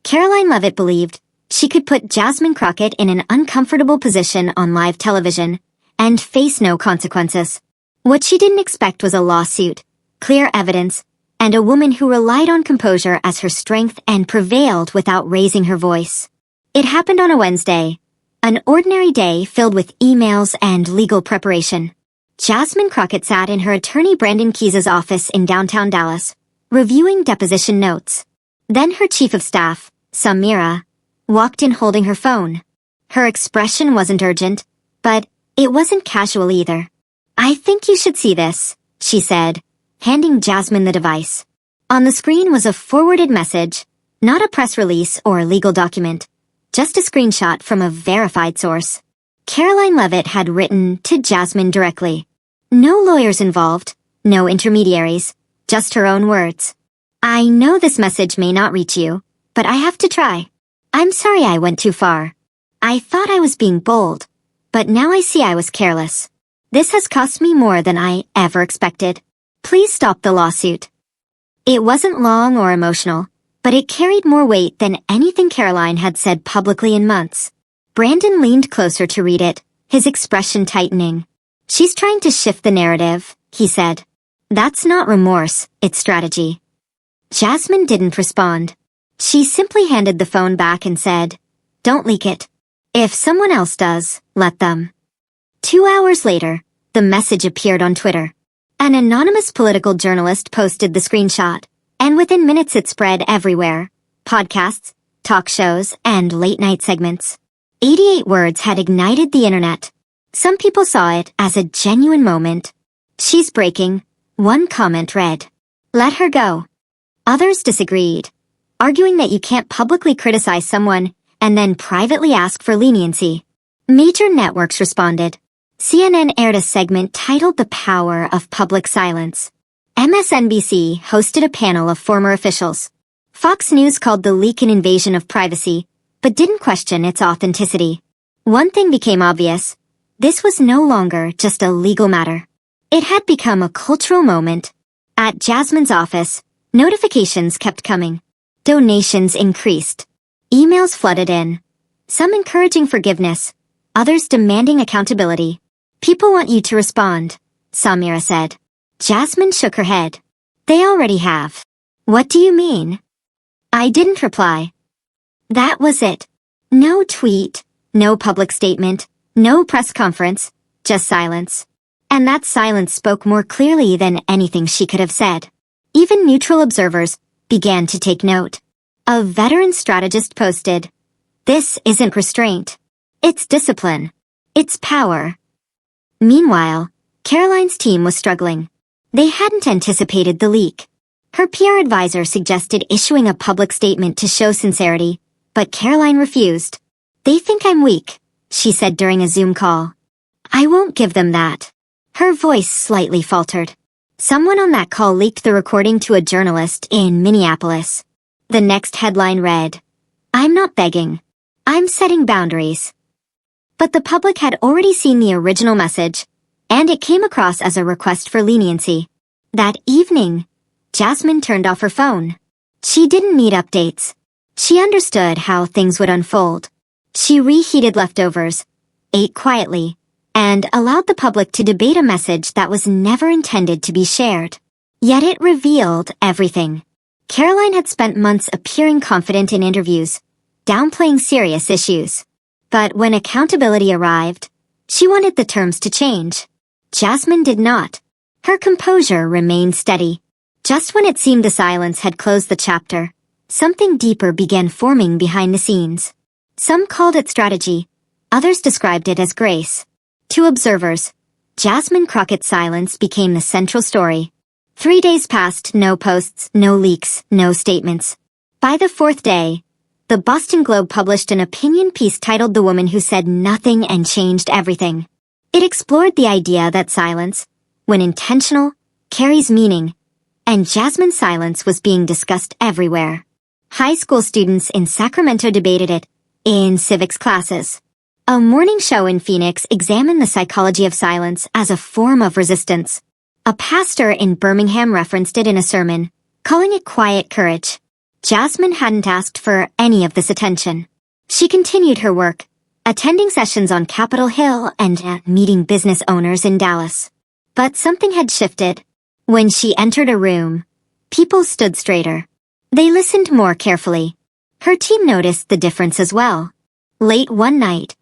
Karoline Leavitt believed she could put Jasmine Crockett in an uncomfortable position on live television and face no consequences. What she didn't expect was a lawsuit, clear evidence, and a woman who relied on composure as her strength and prevailed without raising her voice. It happened on a Wednesday, an ordinary day filled with emails and legal preparation. Jasmine Crockett sat in her attorney Brandon Keyes' office in downtown Dallas, reviewing deposition notes. Then her chief of staff, Samira, walked in holding her phone. Her expression wasn't urgent, but it wasn't casual either. "I think you should see this," she said, handing Jasmine the device. On the screen was a forwarded message, not a press release or legal document, just a screenshot from a verified source. Karoline Leavitt had written to Jasmine directly. No lawyers involved, no intermediaries, just her own words. "I know this message may not reach you, but I have to try. I'm sorry I went too far. I thought I was being bold, but now I see I was careless. This has cost me more than I ever expected. Please stop the lawsuit." It wasn't long or emotional, but it carried more weight than anything Karoline had said publicly in months. Brandon leaned closer to read it, his expression tightening. "She's trying to shift the narrative," he said. "That's not remorse, it's strategy." Jasmine didn't respond. She simply handed the phone back and said, "Don't leak it. If someone else does, let them." 2 hours later, the message appeared on Twitter. An anonymous political journalist posted the screenshot, and within minutes it spread everywhere. Podcasts, talk shows, and late-night segments. 88 words had ignited the internet. Some people saw it as a genuine moment. "She's breaking," one comment read. "Let her go." Others disagreed, arguing that you can't publicly criticize someone and then privately ask for leniency. Major networks responded. CNN aired a segment titled "The Power of Public Silence." MSNBC hosted a panel of former officials. Fox News called the leak an invasion of privacy, but didn't question its authenticity. One thing became obvious. This was no longer just a legal matter. It had become a cultural moment. At Jasmine's office, notifications kept coming. Donations increased. Emails flooded in. Some encouraging forgiveness, others demanding accountability. "People want you to respond," Samira said. Jasmine shook her head. "They already have." "What do you mean?" I didn't reply. That was it. No tweet, no public statement, no press conference, just silence. And that silence spoke more clearly than anything she could have said. Even neutral observers began to take note. A veteran strategist posted, "This isn't restraint. It's discipline. It's power." Meanwhile, Karoline's team was struggling. They hadn't anticipated the leak. Her PR advisor suggested issuing a public statement to show sincerity, but Karoline refused. "They think I'm weak," she said during a Zoom call. "I won't give them that." Her voice slightly faltered. Someone on that call leaked the recording to a journalist in Minneapolis. The next headline read, "I'm not begging. I'm setting boundaries." But the public had already seen the original message, and it came across as a request for leniency. That evening, Jasmine turned off her phone. She didn't need updates. She understood how things would unfold. She reheated leftovers, ate quietly, and allowed the public to debate a message that was never intended to be shared. Yet it revealed everything. Karoline had spent months appearing confident in interviews, downplaying serious issues. But when accountability arrived, she wanted the terms to change. Jasmine did not. Her composure remained steady. Just when it seemed the silence had closed the chapter, something deeper began forming behind the scenes. Some called it strategy, others described it as grace. To observers, Jasmine Crockett's silence became the central story. 3 days passed, no posts, no leaks, no statements. By the 4th day, the Boston Globe published an opinion piece titled "The Woman Who Said Nothing and Changed Everything." It explored the idea that silence, when intentional, carries meaning, and Jasmine's silence was being discussed everywhere. High school students in Sacramento debated it, in civics classes. A morning show in Phoenix examined the psychology of silence as a form of resistance. A pastor in Birmingham referenced it in a sermon, calling it quiet courage. Jasmine hadn't asked for any of this attention. She continued her work, attending sessions on Capitol Hill and meeting business owners in Dallas. But something had shifted. When she entered a room, people stood straighter. They listened more carefully. Her team noticed the difference as well. Late one night,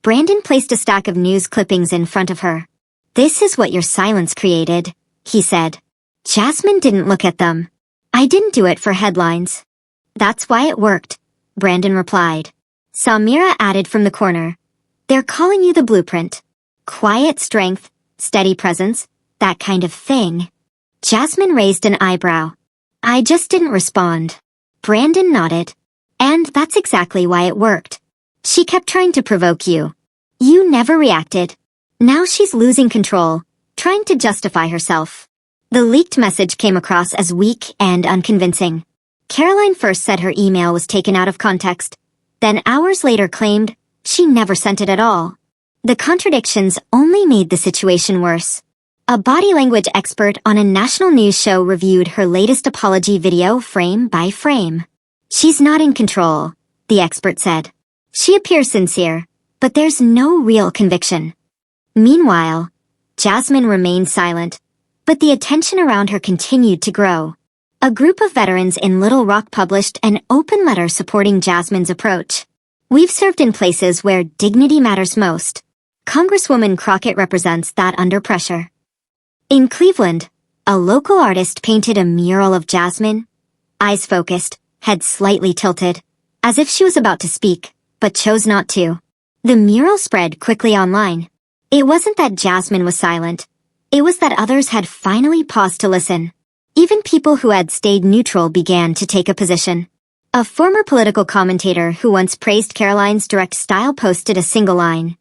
Brandon placed a stack of news clippings in front of her. "This is what your silence created," he said. Jasmine didn't look at them. "I didn't do it for headlines." "That's why it worked," Brandon replied. Samira added from the corner. "They're calling you the blueprint. Quiet strength, steady presence, that kind of thing." Jasmine raised an eyebrow. "I just didn't respond." Brandon nodded. "And that's exactly why it worked. She kept trying to provoke you. You never reacted. Now she's losing control, trying to justify herself." The leaked message came across as weak and unconvincing. Karoline first said her email was taken out of context, then hours later claimed she never sent it at all. The contradictions only made the situation worse. A body language expert on a national news show reviewed her latest apology video frame by frame. "She's not in control," the expert said. "She appears sincere, but there's no real conviction." Meanwhile, Jasmine remained silent, but the attention around her continued to grow. A group of veterans in Little Rock published an open letter supporting Jasmine's approach. "We've served in places where dignity matters most. Congresswoman Crockett represents that under pressure." In Cleveland, a local artist painted a mural of Jasmine, eyes focused, head slightly tilted, as if she was about to speak, but chose not to. The mural spread quickly online. It wasn't that Jasmine was silent. It was that others had finally paused to listen. Even people who had stayed neutral began to take a position. A former political commentator who once praised Karoline's direct style posted a single line.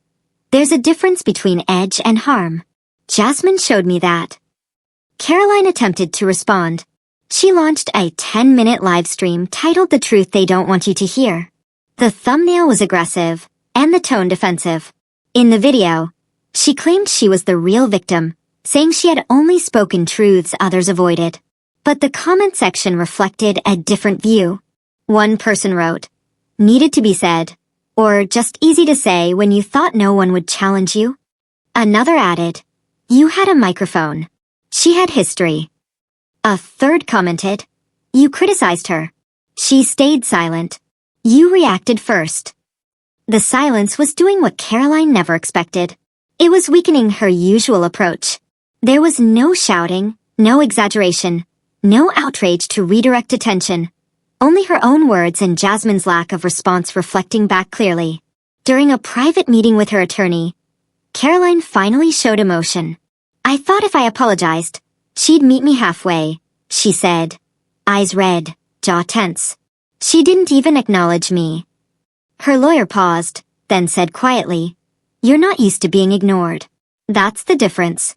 "There's a difference between edge and harm. Jasmine showed me that." Karoline attempted to respond. She launched a 10-minute live stream titled "The Truth They Don't Want You to Hear." The thumbnail was aggressive, and the tone defensive. In the video, she claimed she was the real victim, saying she had only spoken truths others avoided. But the comment section reflected a different view. One person wrote, "Needed to be said," or "just easy to say when you thought no one would challenge you." Another added, "You had a microphone. She had history." A third commented, "You criticized her. She stayed silent. You reacted first." The silence was doing what Karoline never expected. It was weakening her usual approach. There was no shouting, no exaggeration, no outrage to redirect attention. Only her own words and Jasmine's lack of response reflecting back clearly. During a private meeting with her attorney, Karoline finally showed emotion. "I thought if I apologized, she'd meet me halfway," she said. Eyes red, jaw tense. "She didn't even acknowledge me." Her lawyer paused, then said quietly, "You're not used to being ignored. That's the difference."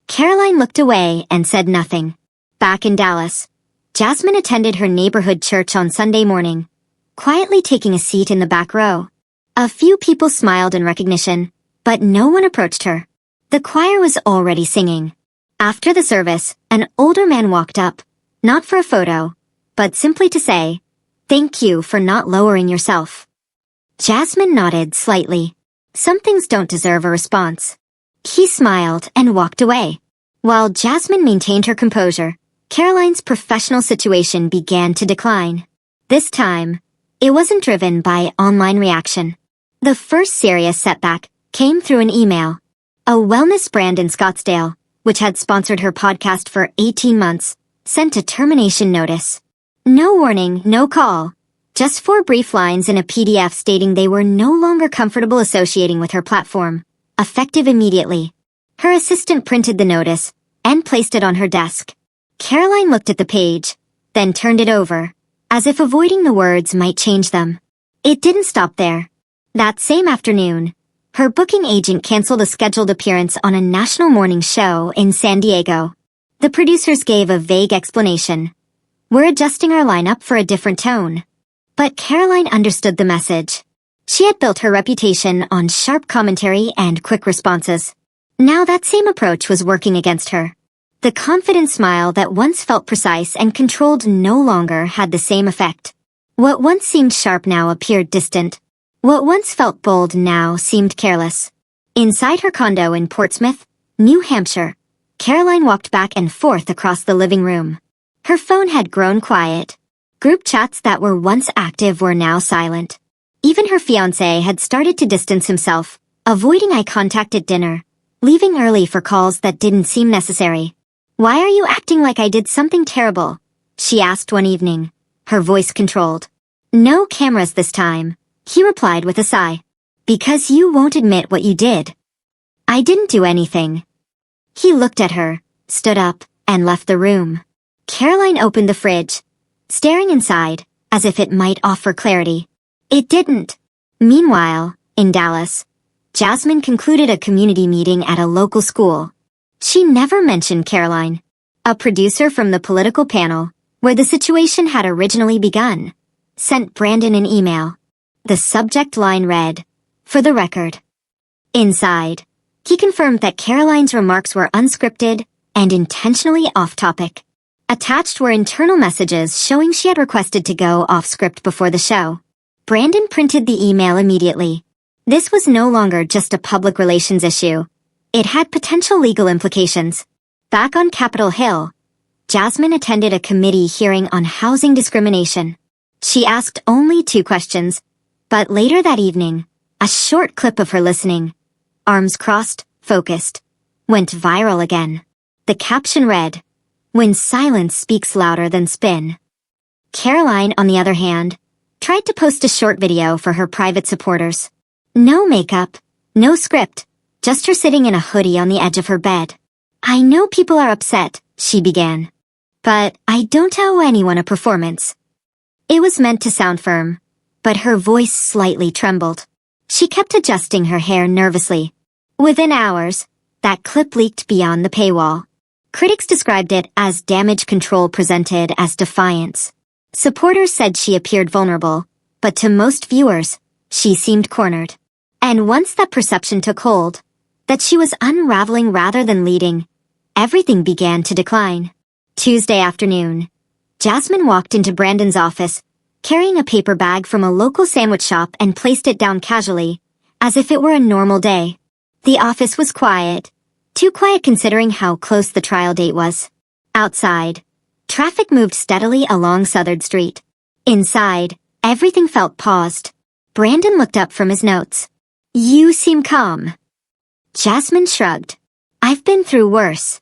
Karoline looked away and said nothing. Back in Dallas, Jasmine attended her neighborhood church on Sunday morning, quietly taking a seat in the back row. A few people smiled in recognition, but no one approached her. The choir was already singing. After the service, an older man walked up, not for a photo, but simply to say, "Thank you for not lowering yourself." Jasmine nodded slightly. Some things don't deserve a response. He smiled and walked away. While Jasmine maintained her composure, Karoline's professional situation began to decline. This time, it wasn't driven by online reaction. The first serious setback came through an email. A wellness brand in Scottsdale, which had sponsored her podcast for 18 months, sent a termination notice. No warning, no call. Just 4 brief lines in a PDF stating they were no longer comfortable associating with her platform, effective immediately. Her assistant printed the notice and placed it on her desk. Karoline looked at the page, then turned it over, as if avoiding the words might change them. It didn't stop there. That same afternoon, her booking agent canceled a scheduled appearance on a national morning show in San Diego. The producers gave a vague explanation. "We're adjusting our lineup for a different tone." But Karoline understood the message. She had built her reputation on sharp commentary and quick responses. Now that same approach was working against her. The confident smile that once felt precise and controlled no longer had the same effect. What once seemed sharp now appeared distant. What once felt bold now seemed careless. Inside her condo in Portsmouth, New Hampshire, Karoline walked back and forth across the living room. Her phone had grown quiet. Group chats that were once active were now silent. Even her fiancé had started to distance himself, avoiding eye contact at dinner, leaving early for calls that didn't seem necessary. "Why are you acting like I did something terrible?" she asked one evening, her voice controlled. "No cameras this time," he replied with a sigh. "Because you won't admit what you did." "I didn't do anything." He looked at her, stood up, and left the room. Karoline opened the fridge, staring inside, as if it might offer clarity. It didn't. Meanwhile, in Dallas, Jasmine concluded a community meeting at a local school. She never mentioned Karoline, a producer from the political panel, where the situation had originally begun, sent Brandon an email. The subject line read, "For the record." Inside, he confirmed that Karoline's remarks were unscripted and intentionally off-topic. Attached were internal messages showing she had requested to go off-script before the show. Brandon printed the email immediately. This was no longer just a public relations issue. It had potential legal implications. Back on Capitol Hill, Jasmine attended a committee hearing on housing discrimination. She asked only 2 questions, but later that evening, a short clip of her listening, arms crossed, focused, went viral again. The caption read, "When silence speaks louder than spin." Karoline, on the other hand, tried to post a short video for her private supporters. No makeup, no script, just her sitting in a hoodie on the edge of her bed. "I know people are upset," she began, "but I don't owe anyone a performance." It was meant to sound firm, but her voice slightly trembled. She kept adjusting her hair nervously. Within hours, that clip leaked beyond the paywall. Critics described it as damage control presented as defiance. Supporters said she appeared vulnerable, but to most viewers, she seemed cornered. And once that perception took hold, that she was unraveling rather than leading, everything began to decline. Tuesday afternoon, Jasmine walked into Brandon's office, carrying a paper bag from a local sandwich shop and placed it down casually, as if it were a normal day. The office was quiet, too quiet considering how close the trial date was. Outside, traffic moved steadily along Southern Street. Inside, everything felt paused. Brandon looked up from his notes. "You seem calm." Jasmine shrugged. "I've been through worse."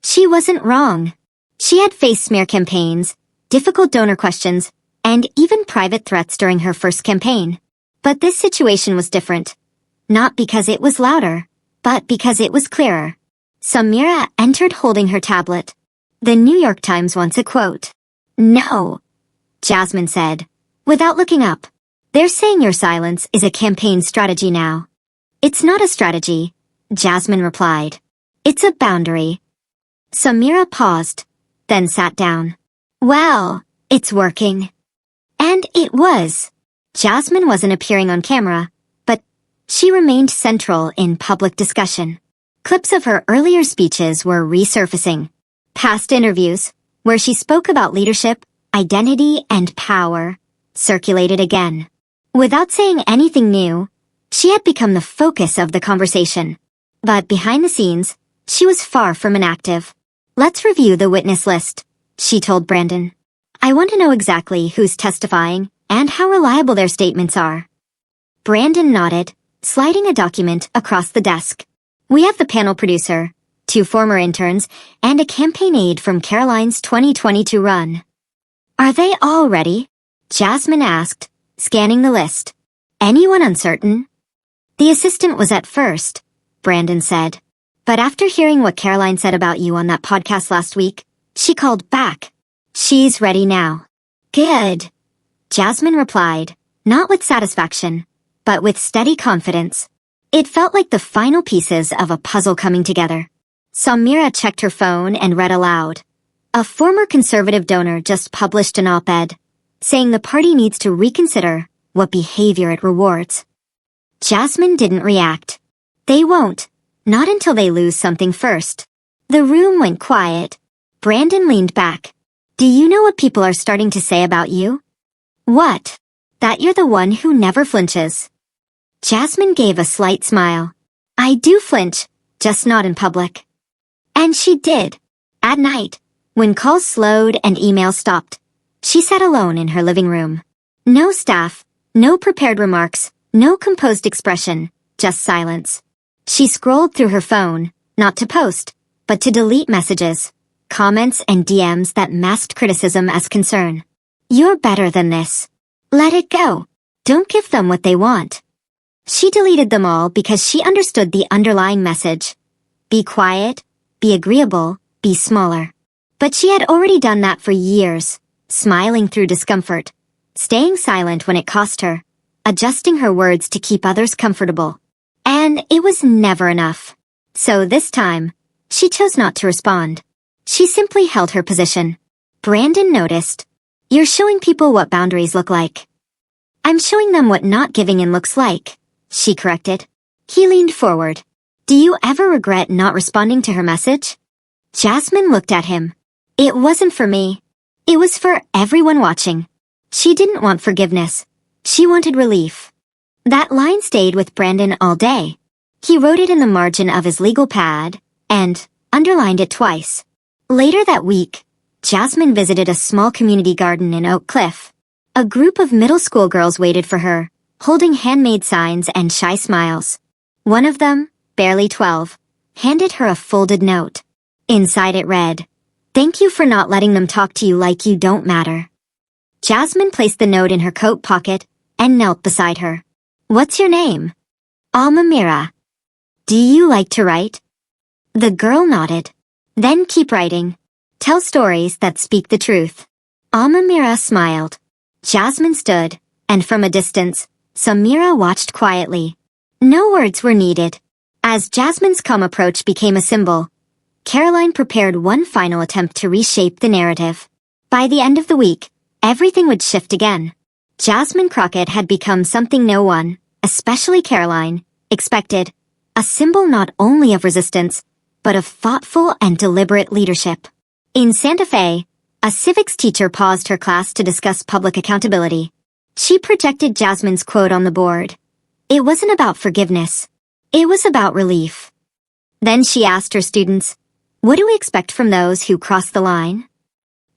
She wasn't wrong. She had faced smear campaigns, difficult donor questions, and even private threats during her first campaign. But this situation was different. Not because it was louder, but because it was clearer. Samira entered holding her tablet. The New York Times wants a quote. "No," Jasmine said, without looking up. "They're saying your silence is a campaign strategy now." "It's not a strategy," Jasmine replied. "It's a boundary." Samira paused, then sat down. "Well, it's working." And it was. Jasmine wasn't appearing on camera, but she remained central in public discussion. Clips of her earlier speeches were resurfacing. Past interviews, where she spoke about leadership, identity, and power, circulated again. Without saying anything new, she had become the focus of the conversation. But behind the scenes, she was far from inactive. "Let's review the witness list," she told Brandon. "I want to know exactly who's testifying and how reliable their statements are." Brandon nodded, sliding a document across the desk. "We have the panel producer, 2 former interns, and a campaign aide from Karoline's 2022 run." "Are they all ready?" Jasmine asked, scanning the list. "Anyone uncertain?" "The assistant was at first," Brandon said. "But after hearing what Karoline said about you on that podcast last week, she called back. She's ready now." "Good," Jasmine replied, not with satisfaction, but with steady confidence. It felt like the final pieces of a puzzle coming together. Samira checked her phone and read aloud. A former conservative donor just published an op-ed, saying the party needs to reconsider what behavior it rewards. Jasmine didn't react. They won't, not until they lose something first. The room went quiet. Brandon leaned back. Do you know what people are starting to say about you? What? That you're the one who never flinches. Jasmine gave a slight smile. I do flinch, just not in public. And she did. At night, when calls slowed and emails stopped, she sat alone in her living room. No staff, no prepared remarks, no composed expression, just silence. She scrolled through her phone, not to post, but to delete messages, comments and DMs that masked criticism as concern. You're better than this. Let it go. Don't give them what they want. She deleted them all because she understood the underlying message. Be quiet, be agreeable, be smaller. But she had already done that for years, smiling through discomfort, staying silent when it cost her, adjusting her words to keep others comfortable. And it was never enough. So this time, she chose not to respond. She simply held her position. Brandon noticed. You're showing people what boundaries look like. I'm showing them what not giving in looks like, she corrected. He leaned forward. Do you ever regret not responding to her message? Jasmine looked at him. It wasn't for me. It was for everyone watching. She didn't want forgiveness. She wanted relief. That line stayed with Brandon all day. He wrote it in the margin of his legal pad and underlined it twice. Later that week, Jasmine visited a small community garden in Oak Cliff. A group of middle school girls waited for her, holding handmade signs and shy smiles. One of them, barely 12, handed her a folded note. Inside it read, "Thank you for not letting them talk to you like you don't matter." Jasmine placed the note in her coat pocket and knelt beside her. What's your name? Amamira. Do you like to write? The girl nodded. Then keep writing. Tell stories that speak the truth. Amamira smiled. Jasmine stood, and from a distance, Samira watched quietly. No words were needed. As Jasmine's calm approach became a symbol, Karoline prepared one final attempt to reshape the narrative. By the end of the week, everything would shift again. Jasmine Crockett had become something no one, especially Karoline, expected. A symbol not only of resistance, but of thoughtful and deliberate leadership. In Santa Fe, a civics teacher paused her class to discuss public accountability. She projected Jasmine's quote on the board. It wasn't about forgiveness. It was about relief. Then she asked her students, what do we expect from those who cross the line?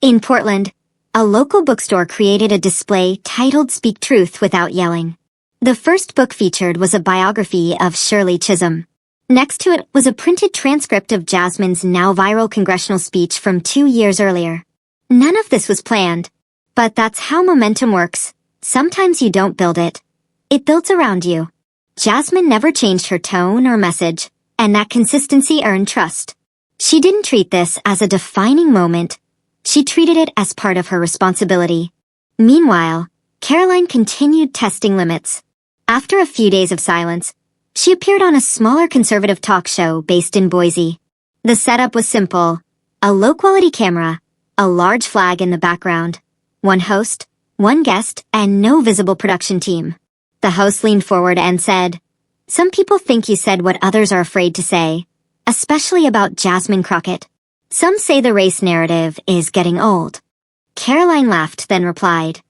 In Portland, a local bookstore created a display titled Speak Truth Without Yelling. The first book featured was a biography of Shirley Chisholm. Next to it was a printed transcript of Jasmine's now viral congressional speech from 2 years earlier. None of this was planned, but that's how momentum works. Sometimes you don't build it. It builds around you. Jasmine never changed her tone or message, and that consistency earned trust. She didn't treat this as a defining moment. She treated it as part of her responsibility. Meanwhile, Karoline continued testing limits. After a few days of silence, she appeared on a smaller conservative talk show based in Boise. The setup was simple. A low-quality camera, a large flag in the background, one host, one guest, and no visible production team. The host leaned forward and said, "Some people think you said what others are afraid to say, especially about Jasmine Crockett. Some say the race narrative is getting old." Karoline laughed, then replied,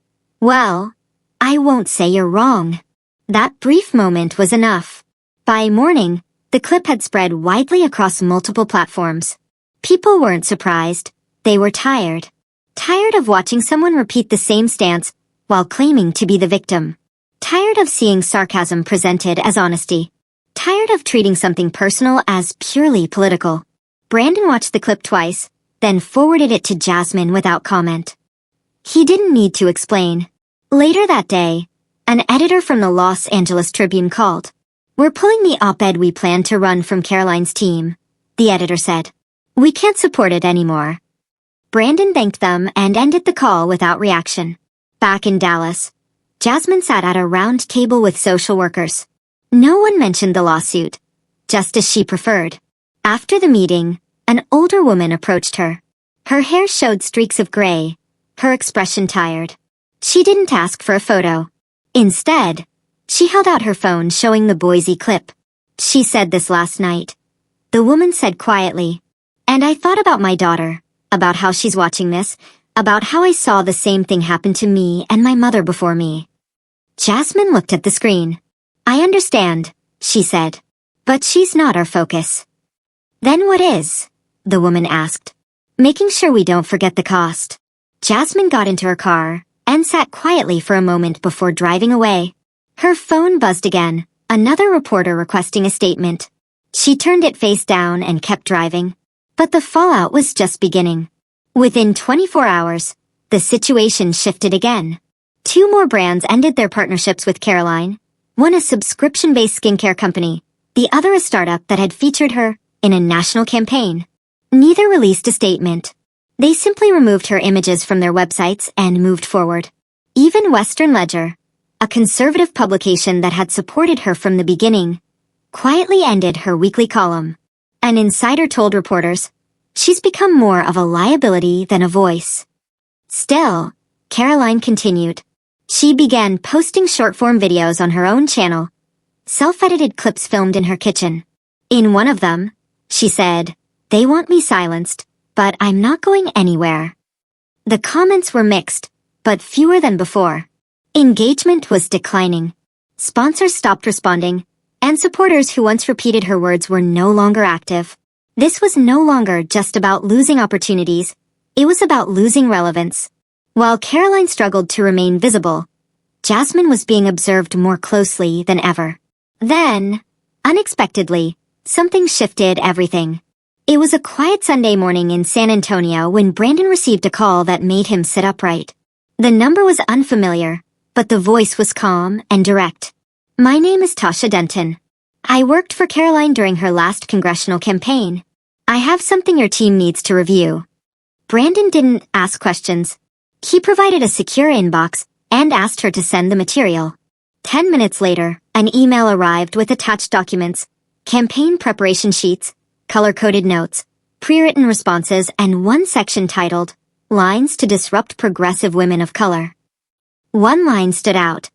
"Well, I won't say you're wrong." That brief moment was enough. By morning, the clip had spread widely across multiple platforms. People weren't surprised. They were tired. Tired of watching someone repeat the same stance while claiming to be the victim. Tired of seeing sarcasm presented as honesty. Tired of treating something personal as purely political. Brandon watched the clip twice, then forwarded it to Jasmine without comment. He didn't need to explain. Later that day, an editor from the Los Angeles Tribune called. "We're pulling the op-ed we planned to run from Karoline's team," the editor said. "We can't support it anymore." Brandon thanked them and ended the call without reaction. Back in Dallas, Jasmine sat at a round table with social workers. No one mentioned the lawsuit, just as she preferred. After the meeting, an older woman approached her. Her hair showed streaks of gray, her expression tired. She didn't ask for a photo. Instead, she held out her phone showing the Boise clip. "She said this last night," the woman said quietly. And I thought about my daughter, about how she's watching this, about how I saw the same thing happen to me and my mother before me. Jasmine looked at the screen. I understand, she said. But she's not our focus. Then what is? The woman asked. Making sure we don't forget the cost. Jasmine got into her car and sat quietly for a moment before driving away. Her phone buzzed again, another reporter requesting a statement. She turned it face down and kept driving. But the fallout was just beginning. Within 24 hours, the situation shifted again. 2 more brands ended their partnerships with Karoline, one a subscription-based skincare company, the other a startup that had featured her in a national campaign. Neither released a statement. They simply removed her images from their websites and moved forward. Even Western Ledger, a conservative publication that had supported her from the beginning, quietly ended her weekly column. An insider told reporters, she's become more of a liability than a voice. Still, Karoline continued. She began posting short-form videos on her own channel, self-edited clips filmed in her kitchen. In one of them, she said, "They want me silenced, but I'm not going anywhere." The comments were mixed, but fewer than before. Engagement was declining. Sponsors stopped responding, and supporters who once repeated her words were no longer active. This was no longer just about losing opportunities, it was about losing relevance. While Karoline struggled to remain visible, Jasmine was being observed more closely than ever. Then, unexpectedly, something shifted everything. It was a quiet Sunday morning in San Antonio when Brandon received a call that made him sit upright. The number was unfamiliar, but the voice was calm and direct. "My name is Tasha Denton. I worked for Karoline during her last congressional campaign. I have something your team needs to review." Brandon didn't ask questions. He provided a secure inbox and asked her to send the material. 10 minutes later, an email arrived with attached documents, campaign preparation sheets, color-coded notes, pre-written responses, and one section titled, "Lines to Disrupt Progressive Women of Color." One line stood out.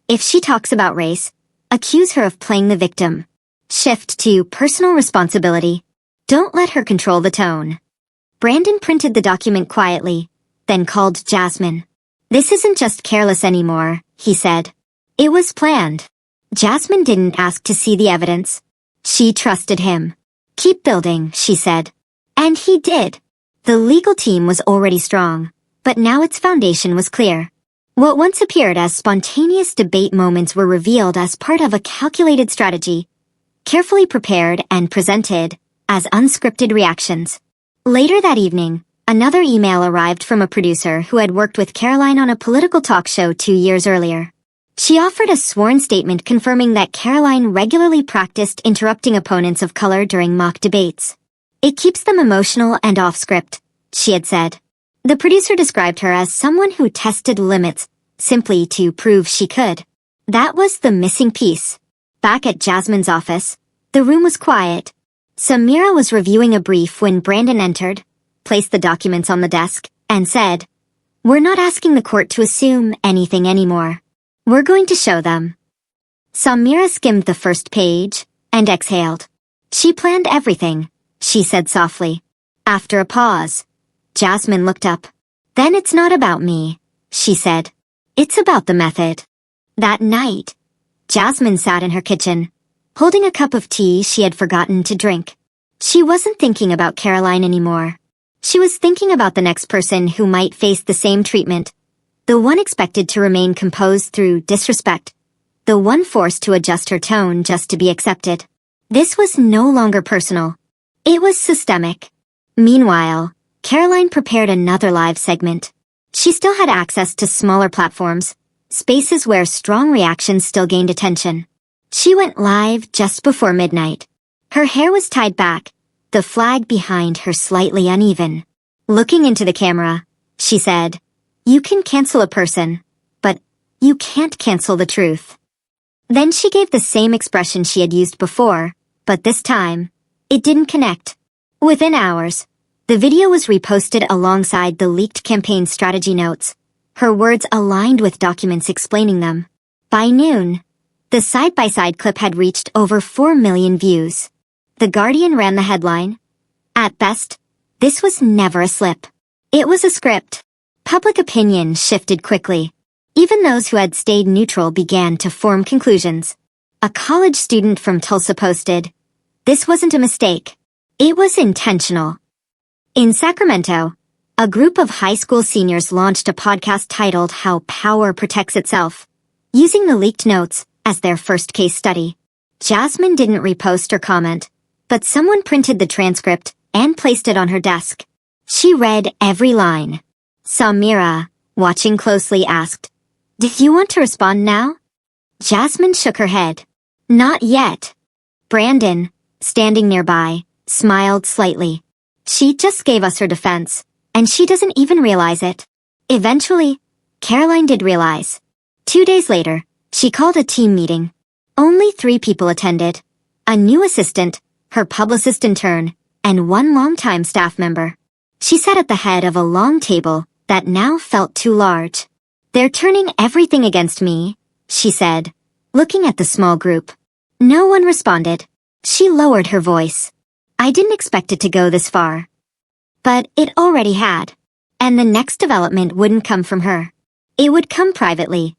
If she talks about race, accuse her of playing the victim. Shift to personal responsibility. Don't let her control the tone. Brandon printed the document quietly, then called Jasmine. "This isn't just careless anymore," he said. "It was planned." Jasmine didn't ask to see the evidence. She trusted him. "Keep building," she said. And he did. The legal team was already strong, but now its foundation was clear. What once appeared as spontaneous debate moments were revealed as part of a calculated strategy, carefully prepared and presented as unscripted reactions. Later that evening, another email arrived from a producer who had worked with Karoline on a political talk show 2 years earlier. She offered a sworn statement confirming that Karoline regularly practiced interrupting opponents of color during mock debates. "It keeps them emotional and off-script," she had said. The producer described her as someone who tested limits simply to prove she could. That was the missing piece. Back at Jasmine's office, the room was quiet. Samira was reviewing a brief when Brandon entered, placed the documents on the desk, and said, "We're not asking the court to assume anything anymore. We're going to show them." Samira skimmed the first page and exhaled. "She planned everything," she said softly. After a pause, Jasmine looked up. "Then it's not about me," she said. "It's about the method." That night, Jasmine sat in her kitchen, holding a cup of tea she had forgotten to drink. She wasn't thinking about Karoline anymore. She was thinking about the next person who might face the same treatment, the one expected to remain composed through disrespect, the one forced to adjust her tone just to be accepted. This was no longer personal. It was systemic. Meanwhile, Karoline prepared another live segment. She still had access to smaller platforms, spaces where strong reactions still gained attention. She went live just before midnight. Her hair was tied back, the flag behind her slightly uneven. Looking into the camera, she said, "You can cancel a person, but you can't cancel the truth." Then she gave the same expression she had used before, but this time, it didn't connect. Within hours, the video was reposted alongside the leaked campaign strategy notes, her words aligned with documents explaining them. By noon, the side-by-side clip had reached over 4 million views. The Guardian ran the headline, "At best, This was never a slip. It was a script. Public opinion shifted quickly. Even those who had stayed neutral began to form conclusions. A college student from Tulsa posted, "This wasn't a mistake. It was intentional." In Sacramento, a group of high school seniors launched a podcast titled How Power Protects Itself, using the leaked notes as their first case study. Jasmine didn't repost or comment, but someone printed the transcript and placed it on her desk. She read every line. Samira, watching closely, asked, "Do you want to respond now?" Jasmine shook her head. "Not yet." Brandon, standing nearby, smiled slightly. "She just gave us her defense, and she doesn't even realize it." Eventually, Karoline did realize. 2 days later, she called a team meeting. Only 3 people attended. A new assistant, her publicist intern, and 1 longtime staff member. She sat at the head of a long table that now felt too large. "They're turning everything against me," she said, looking at the small group. No one responded. She lowered her voice. "I didn't expect it to go this far." But it already had. And the next development wouldn't come from her. It would come privately,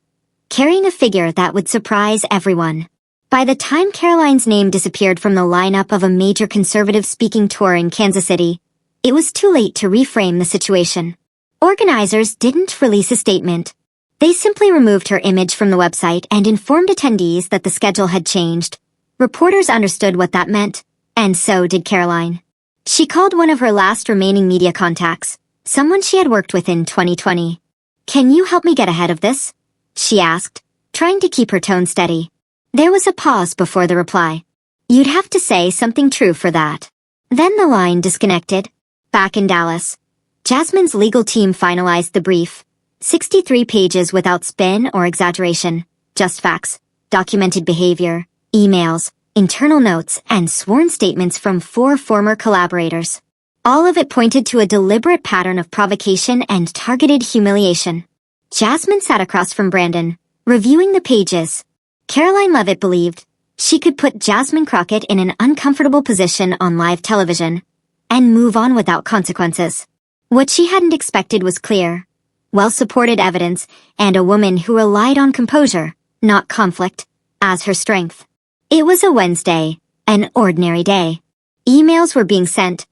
carrying a figure that would surprise everyone. By the time Karoline's name disappeared from the lineup of a major conservative speaking tour in Kansas City, it was too late to reframe the situation. Organizers didn't release a statement. They simply removed her image from the website and informed attendees that the schedule had changed. Reporters understood what that meant, and so did Karoline. She called one of her last remaining media contacts, someone she had worked with in 2020. "Can you help me get ahead of this?" she asked, trying to keep her tone steady. There was a pause before the reply. "You'd have to say something true for that." Then the line disconnected. Back in Dallas, Jasmine's legal team finalized the brief. 63 pages without spin or exaggeration, just facts, documented behavior, emails, internal notes, and sworn statements from 4 former collaborators. All of it pointed to a deliberate pattern of provocation and targeted humiliation. Jasmine sat across from Brandon, reviewing the pages. Karoline Leavitt believed she could put Jasmine Crockett in an uncomfortable position on live television and move on without consequences. What she hadn't expected was clear, well-supported evidence, and a woman who relied on composure, not conflict, as her strength. It was a Wednesday, an ordinary day. Emails were being sent,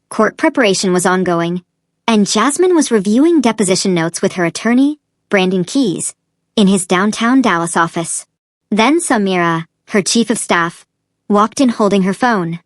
court preparation was ongoing, and Jasmine was reviewing deposition notes with her attorney, Brandon Keyes, in his downtown Dallas office. Then Samira, her chief of staff, walked in holding her phone.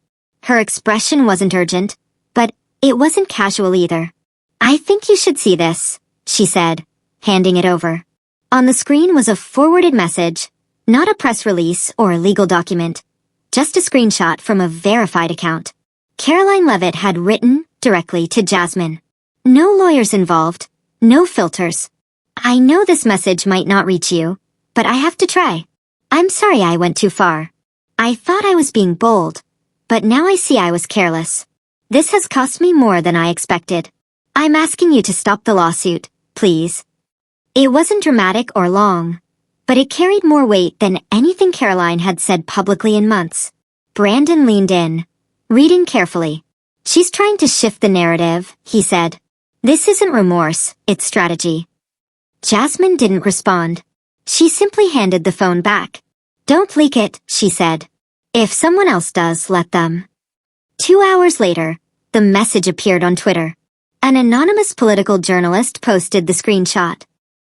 Her expression wasn't urgent, but it wasn't casual either. "I think you should see this," she said, handing it over. On the screen was a forwarded message, not a press release or a legal document, just a screenshot from a verified account. Karoline Leavitt had written directly to Jasmine. No lawyers involved, no filters. "I know this message might not reach you, but I have to try. I'm sorry I went too far. I thought I was being bold, but now I see I was careless. This has cost me more than I expected. I'm asking you to stop the lawsuit, please." It wasn't dramatic or long, but it carried more weight than anything Karoline had said publicly in months. Brandon leaned in, reading carefully. "She's trying to shift the narrative," he said. "This isn't remorse, it's strategy." Jasmine didn't respond. She simply handed the phone back. "Don't leak it," she said. "If someone else does, let them." 2 hours later, the message appeared on Twitter. An anonymous political journalist posted the screenshot.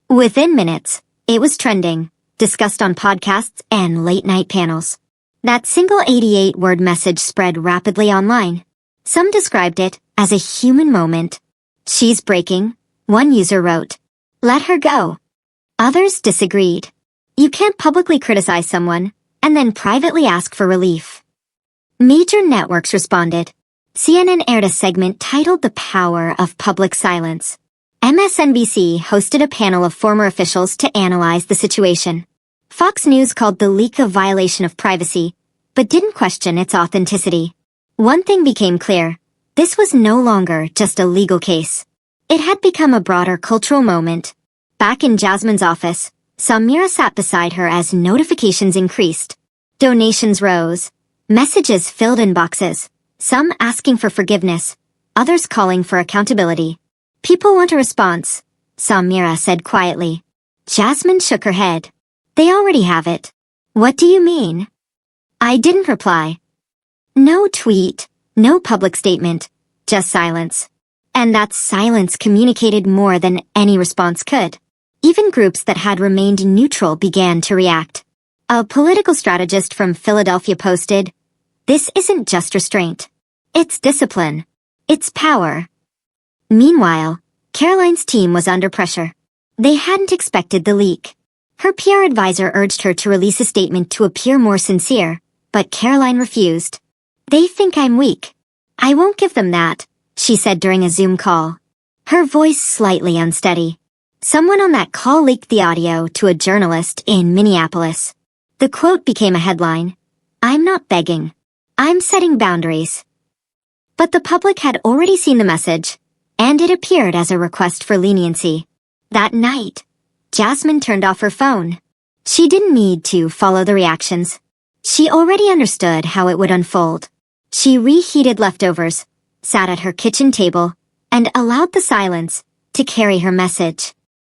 Within minutes, it was trending, discussed on podcasts and late-night panels. That single 88-word message spread rapidly online. Some described it as a human moment. "She's breaking," one user wrote. "Let her go." Others disagreed. You can't publicly criticize someone and then privately ask for relief. Major networks responded. CNN aired a segment titled "The Power of Public Silence." MSNBC hosted a panel of former officials to analyze the situation. Fox News called the leak a violation of privacy, but didn't question its authenticity. One thing became clear. This was no longer just a legal case. It had become a broader cultural moment. Back in Jasmine's office, Samira sat beside her as notifications increased. Donations rose. Messages filled inboxes, some asking for forgiveness, others calling for accountability. People want a response, Samira said quietly. Jasmine shook her head. They already have it. What do you mean? I didn't reply. No tweet, no public statement, just silence. And that silence communicated more than any response could. Even groups that had remained neutral began to react. A political strategist from Philadelphia posted, "This isn't just restraint. It's discipline. It's power." Meanwhile, Karoline's team was under pressure. They hadn't expected the leak. Her PR advisor urged her to release a statement to appear more sincere, but Karoline refused. "They think I'm weak. I won't give them that," she said during a Zoom call. Her voice slightly unsteady. Someone on that call leaked the audio to a journalist in Minneapolis. The quote became a headline. "I'm not begging. I'm setting boundaries." But the public had already seen the message, and it appeared as a request for leniency. That night, Jasmine turned off her phone. She didn't need to follow the reactions. She already understood how it would unfold. She reheated leftovers, sat at her kitchen table, and allowed the silence to carry her message.